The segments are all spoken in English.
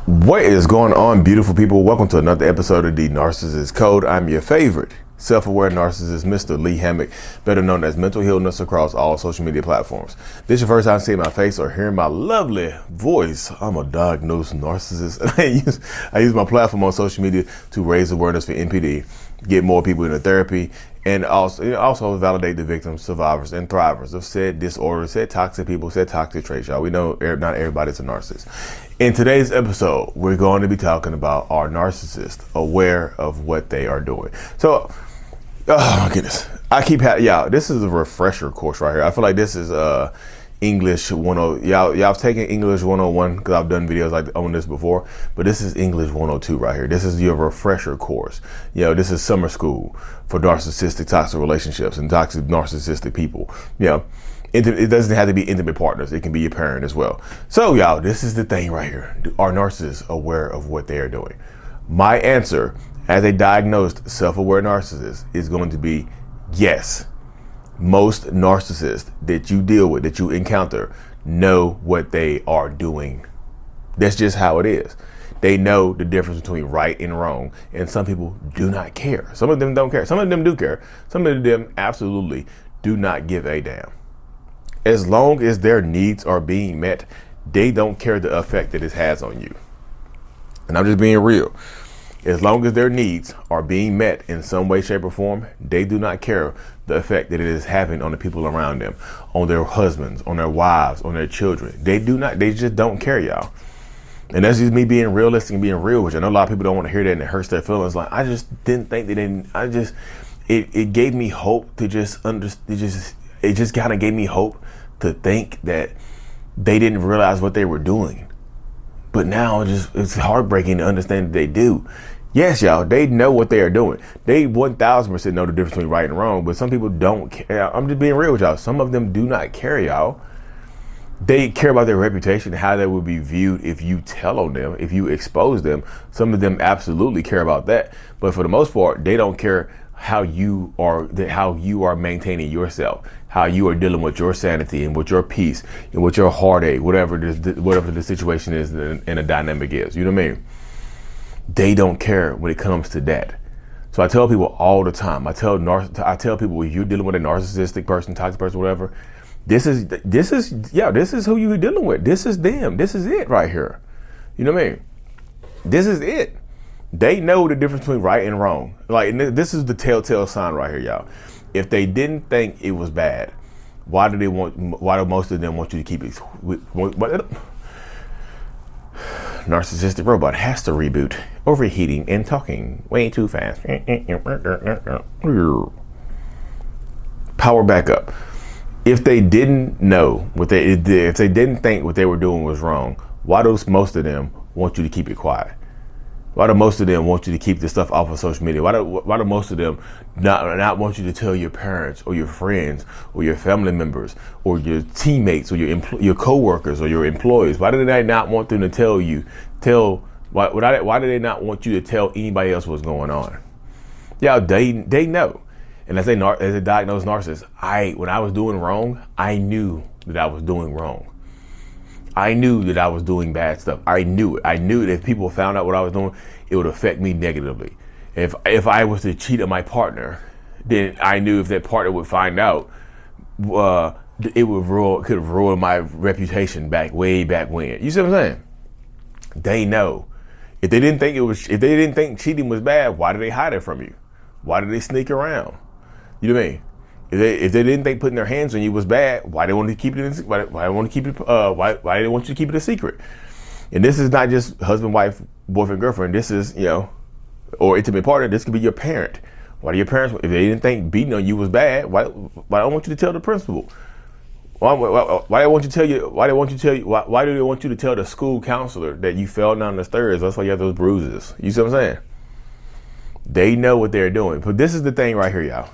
What is going on, beautiful people? Welcome to another episode of the Narcissists Code. I'm your favorite self-aware narcissist, Mr. Lee Hammock, better known as Mental Healness across all social media platforms. This is your first time seeing my face or hearing my lovely voice. I'm a diagnosed narcissist, and I use my platform on social media to raise awareness for NPD, get more people into therapy, and also validate the victims, survivors, and thrivers of said disorders, said toxic people, said toxic traits, y'all. We know not everybody's a narcissist. In today's episode, we're going to be talking about our narcissists aware of what they are doing. So, oh my goodness, y'all, this is a refresher course right here. I feel like this is English 101. Y'all have taken English 101 because I've done videos like on this before, but this is English 102 right here. This is your refresher course. This is summer school for narcissistic toxic relationships and toxic narcissistic people. It doesn't have to be intimate partners. It can be your parent as well. So y'all, this is the thing right here. Are narcissists aware of what they are doing? My answer as a diagnosed self-aware narcissist is going to be yes. Most narcissists that you deal with, that you encounter, know what they are doing. That's just how it is. They know the difference between right and wrong. And some people do not care. Some of them don't care. Some of them do care. Some of them absolutely do not give a damn. As long as their needs are being met, they don't care the effect that it has on you. And I'm just being real. As long as their needs are being met in some way, shape, or form, they do not care the effect that it is having on the people around them, on their husbands, on their wives, on their children. They just don't care, y'all. And that's just me being realistic and being real, which I know a lot of people don't want to hear that and it hurts their feelings. Like, I just didn't think they didn't, it gave me hope to just it just kind of gave me hope to think that they didn't realize what they were doing. But now it's heartbreaking to understand that they do. Yes, y'all, they know what they are doing. They 1000% know the difference between right and wrong, but some people don't care. I'm just being real with y'all. Some of them do not care, y'all. They care about their reputation, how they will be viewed if you tell on them, if you expose them. Some of them absolutely care about that. But for the most part, they don't care how you are maintaining yourself, how you are dealing with your sanity and with your peace and with your heartache, whatever the situation is and a dynamic is. You know what I mean? They don't care when it comes to that. So I tell people all the time. I tell people, if you're dealing with a narcissistic person, toxic person, whatever, this is who you're dealing with. This is them. This is it right here. You know what I mean? This is it. They know the difference between right and wrong. Like, this is the telltale sign right here, y'all. If they didn't think it was bad, why do most of them want you to keep it? Narcissistic robot has to reboot. Overheating and talking way too fast. Power back up. If they didn't know if they didn't think what they were doing was wrong, why do most of them want you to keep it quiet? Why do most of them want you to keep this stuff off of social media? Why do most of them not want you to tell your parents or your friends or your family members or your teammates or your coworkers or your employees? Why do they not want them to why do they not want you to tell anybody else what's going on? Yeah, they know. And as a diagnosed narcissist, when I was doing wrong, I knew that I was doing wrong. I knew that I was doing bad stuff. I knew it. I knew that if people found out what I was doing, it would affect me negatively. If I was to cheat on my partner, then I knew if that partner would find out, it could have ruined my reputation way back when. You see what I'm saying? They know. If they didn't think cheating was bad, why did they hide it from you? Why did they sneak around? You know what I mean? If they didn't think putting their hands on you was bad, why they want to keep it? Why they want you to keep it a secret? And this is not just husband, wife, boyfriend, girlfriend. This is or intimate partner. This could be your parent. Why do your parents? If they didn't think beating on you was bad, why don't want you to tell the principal? Why do they want you to tell you? Why do they want you to tell the school counselor that you fell down the stairs? That's why you have those bruises. You see what I'm saying? They know what they're doing. But this is the thing right here, y'all.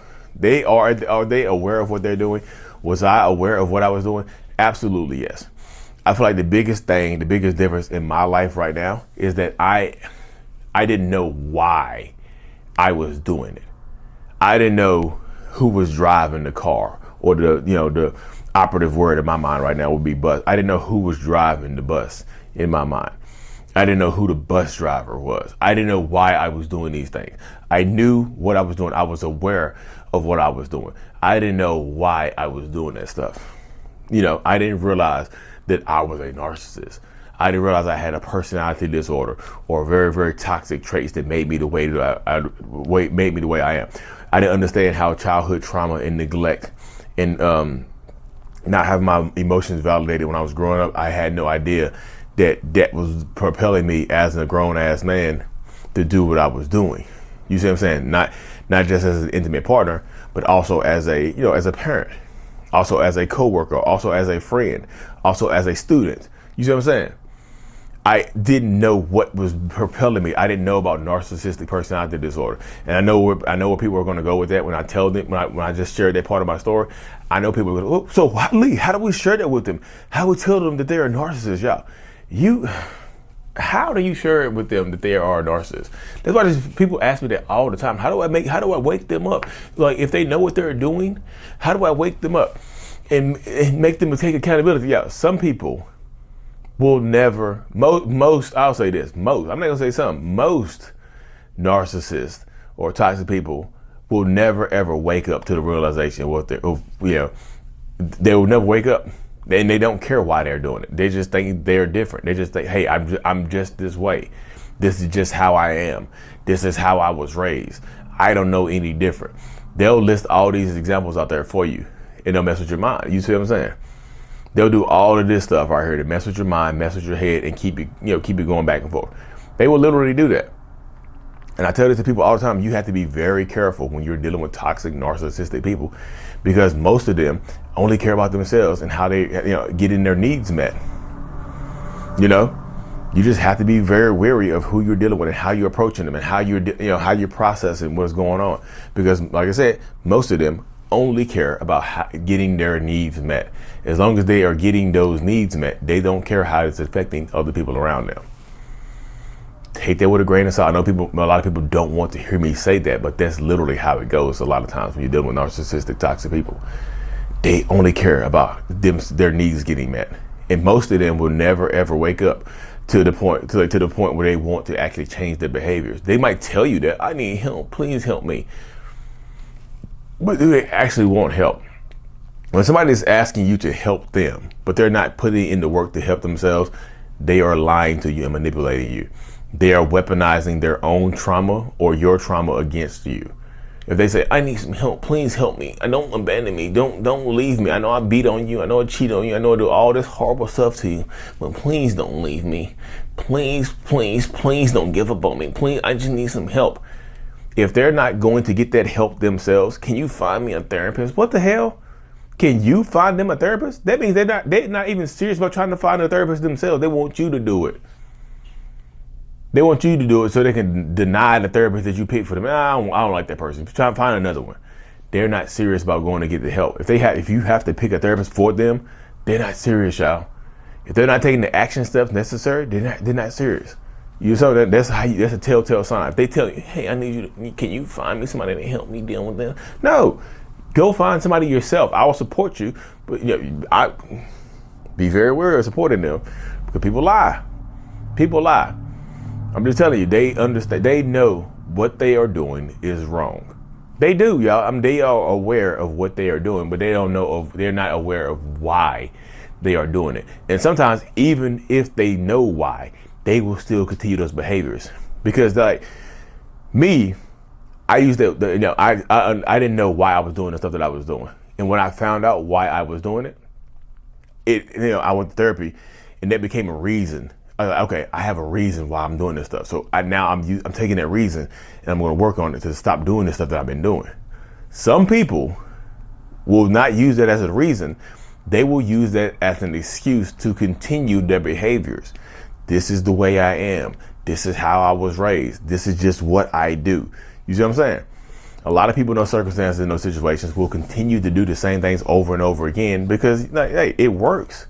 Are they aware of what they're doing? Was I aware of what I was doing? Absolutely, yes. I feel like the biggest difference in my life right now is that I didn't know why I was doing it. I didn't know who was driving the car, or the operative word in my mind right now would be bus. I didn't know who was driving the bus in my mind. I didn't know who the bus driver was. I didn't know why I was doing these things. I knew what I was doing. I was aware of what I was doing. I didn't know why I was doing that stuff. I didn't realize that I was a narcissist. I didn't realize I had a personality disorder or very, very toxic traits that made me the way that made me the way I am. I didn't understand how childhood trauma and neglect and not having my emotions validated when I was growing up. I had no idea that was propelling me as a grown ass man to do what I was doing. You see what I'm saying? Not just as an intimate partner, but also as a parent, also as a coworker, also as a friend, also as a student. You see what I'm saying? I didn't know what was propelling me. I didn't know about narcissistic personality disorder, and I know where people are going to go with that. When I tell them, when I just shared that part of my story, I know people are going, oh, so Lee, how do we share that with them? How do we tell them that they're a narcissist, y'all? How do you share it with them that they are a narcissist? That's why people ask me that all the time. How do I wake them up? Like, if they know what they're doing, how do I wake them up and make them take accountability? Yeah, some people will never, most, I'll say this, most, I'm not gonna say some, most narcissists or toxic people will never ever wake up to the realization of what they will never wake up. And they don't care why they're doing it. They just think they're different. They just think, hey, I'm just this way. This is just how I am. This is how I was raised. I don't know any different. They'll list all these examples out there for you, and they'll mess with your mind. You see what I'm saying? They'll do all of this stuff right here to mess with your mind, mess with your head, and keep it going back and forth. They will literally do that. And I tell this to people all the time, you have to be very careful when you're dealing with toxic, narcissistic people, because most of them only care about themselves and how they getting their needs met. You just have to be very wary of who you're dealing with and how you're approaching them and how you're processing what's going on. Because like I said, most of them only care about getting their needs met. As long as they are getting those needs met, they don't care how it's affecting other people around them. Take that with a grain of salt. I know a lot of people don't want to hear me say that, but that's literally how it goes a lot of times when you're dealing with narcissistic, toxic people. They only care about their needs getting met. And most of them will never ever wake up to the point where they want to actually change their behaviors. They might tell you that I need help, please help me. But do they actually want help? When somebody's asking you to help them, but they're not putting in the work to help themselves, they are lying to you and manipulating you. They are weaponizing their own trauma or your trauma against you. If they say, I need some help, please help me. Don't abandon me. Don't leave me. I know I beat on you. I know I cheat on you. I know I do all this horrible stuff to you, but please don't leave me. Please, please, please don't give up on me. Please, I just need some help. If they're not going to get that help themselves, can you find me a therapist? What the hell? Can you find them a therapist? That means they're not even serious about trying to find a therapist themselves. They want you to do it. They want you to do it so they can deny the therapist that you picked for them. I don't like that person. Try to find another one. They're not serious about going to get the help. If you have to pick a therapist for them, they're not serious, y'all. If they're not taking the action steps necessary, they're not serious. That's a telltale sign. If they tell you, hey, I need you can you find me somebody to help me deal with them? No, go find somebody yourself. I will support you, but I be very wary of supporting them because people lie. People lie. I'm just telling you, they understand. They know what they are doing is wrong. They do, y'all. They are aware of what they are doing, but they're not aware of why they are doing it. And sometimes, even if they know why, they will still continue those behaviors. Because like me, I used to, I didn't know why I was doing the stuff that I was doing. And when I found out why I was doing it, I went to therapy, and that became a reason. Okay, I have a reason why I'm doing this stuff. So I'm taking that reason and I'm going to work on it to stop doing the stuff that I've been doing. Some people will not use that as a reason. They will use that as an excuse to continue their behaviors. This is the way I am. This is how I was raised. This is just what I do. You see what I'm saying? A lot of people in those circumstances, in those situations, will continue to do the same things over and over again because, hey, it works.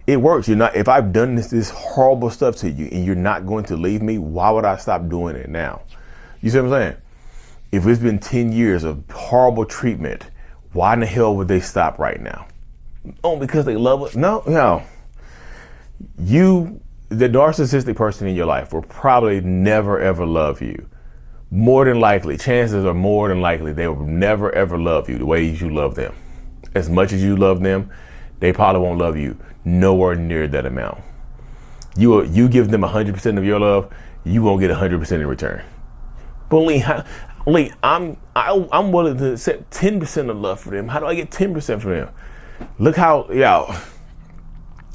It works. If I've done this horrible stuff to you and you're not going to leave me, why would I stop doing it now? You see what I'm saying? If it's been 10 years of horrible treatment, why in the hell would they stop right now? Oh, because they love it? No. You the narcissistic person in your life will probably never ever love you. More than likely, chances are more than likely they will never ever love you the way you love them. As much as you love them, they probably won't love you nowhere near that amount. You give them 100% of your love, you won't get 100% in return. But Lee, I'm willing to accept 10% of love for them. How do I get 10% from them? Look how,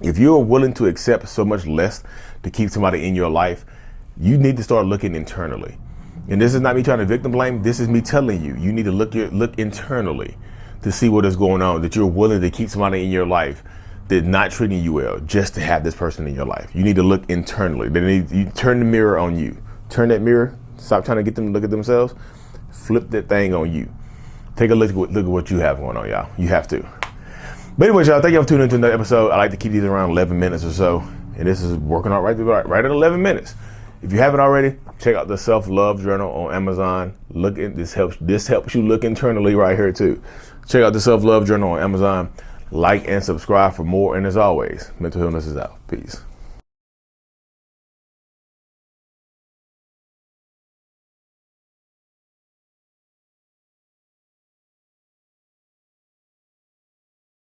if you're willing to accept so much less to keep somebody in your life, you need to start looking internally. And this is not me trying to victim blame. This is me telling you, you need to look internally to see what is going on, that you're willing to keep somebody in your life that's not treating you well just to have this person in your life. You need to look internally. You turn the mirror on you. Turn that mirror. Stop trying to get them to look at themselves. Flip that thing on you. Take a look at what you have going on, y'all. You have to. But anyways, y'all, thank y'all for tuning into another episode. I like to keep these around 11 minutes or so. And this is working out right at 11 minutes. If you haven't already, check out the Self-Love Journal on Amazon. This helps you look internally right here too. Check out the Self-Love Journal on Amazon. Like and subscribe for more. And as always, mental illness is out. Peace.